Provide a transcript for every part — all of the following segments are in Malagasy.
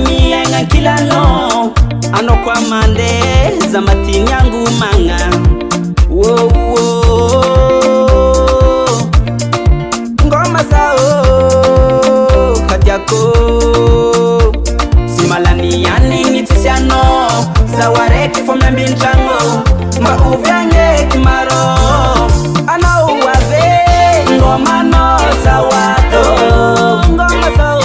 mienga kilano ano kwa mande za matini yangu manga. Wow, wow. Ngoma zao katiako simalani yani nitisiano zawareki fome mbinjango mba uvyange kimaro ano uwave ngoma no zawato ngoma zao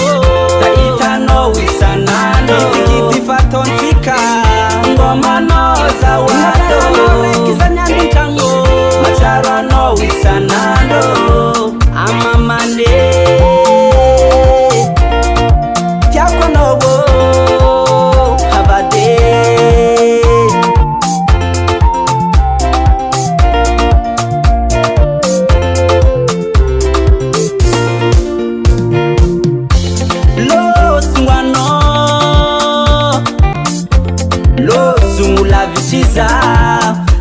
taitano wisanano kitifato ntika ngoma no zawato kizanya mbinjango macharo no wisanano amamane tiako nogo habade lo sungwano lo sungula vishiza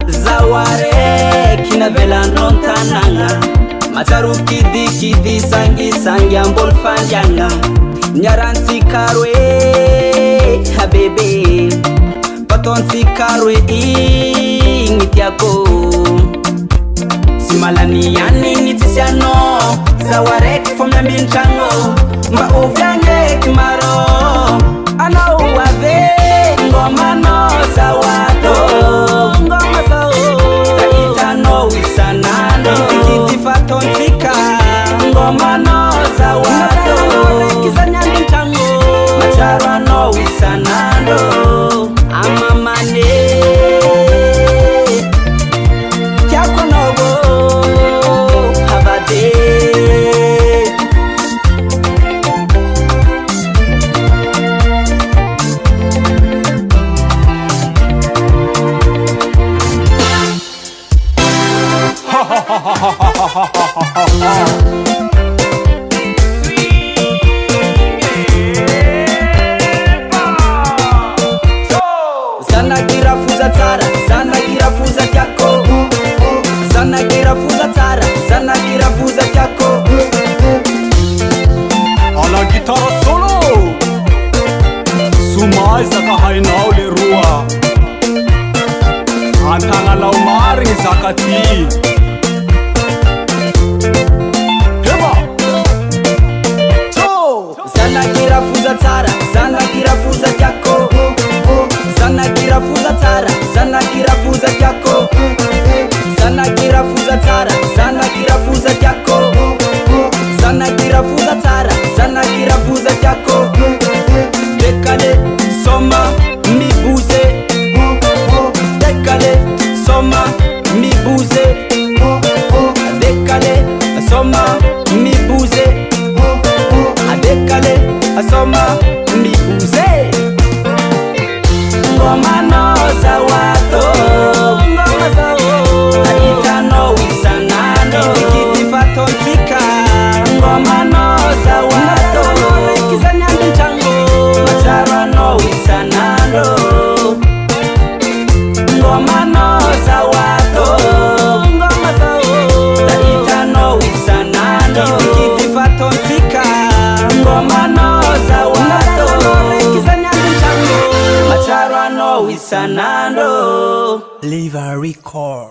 zaware kina vela nontananga macharu kidi kidi sangi sangi ambol fanjanga nyaransi karwe habebe patonsi karwe ingitiako simalani yani nitisiano zawarek fomya mbintango mba uvyange kimaro ano uwave ngoma no zawato ngoma zao taitano wisanano kitifato ntika ngoma no zawato kizanya mbintango macharo no wisanano amamane tiako nogo habade Sana kirafuza tsara, sana kirafuza kyako. Sana kirafuza tsara, sana kirafuza kyako. Ala gitara solo Sumai zaka hainao le rua Antanga lau mari zakati Heba Cho Sana kirafuza tsara, sana kirafuza kyako. Sana kirafuza tsara, sana kirafuza kyako. Sana kirafuza tsara, sana kirafuza kyako. Sana kirafuza tsara, sana kirafuza kyako. Dekale soma mibuze. Dekale soma mibuze. Dekale soma mibuze. Dekale soma mibuze. Ngoma no zawato ngoma zao taitano wisanano kitifato ntika ngoma no zawato kizanya mbintango macharo no wisanano ngoma no zawato ngoma zao taitano wisanano kitifato ntika ngoma no zawato kizanya mbintango macharo no wisanano. Live a record.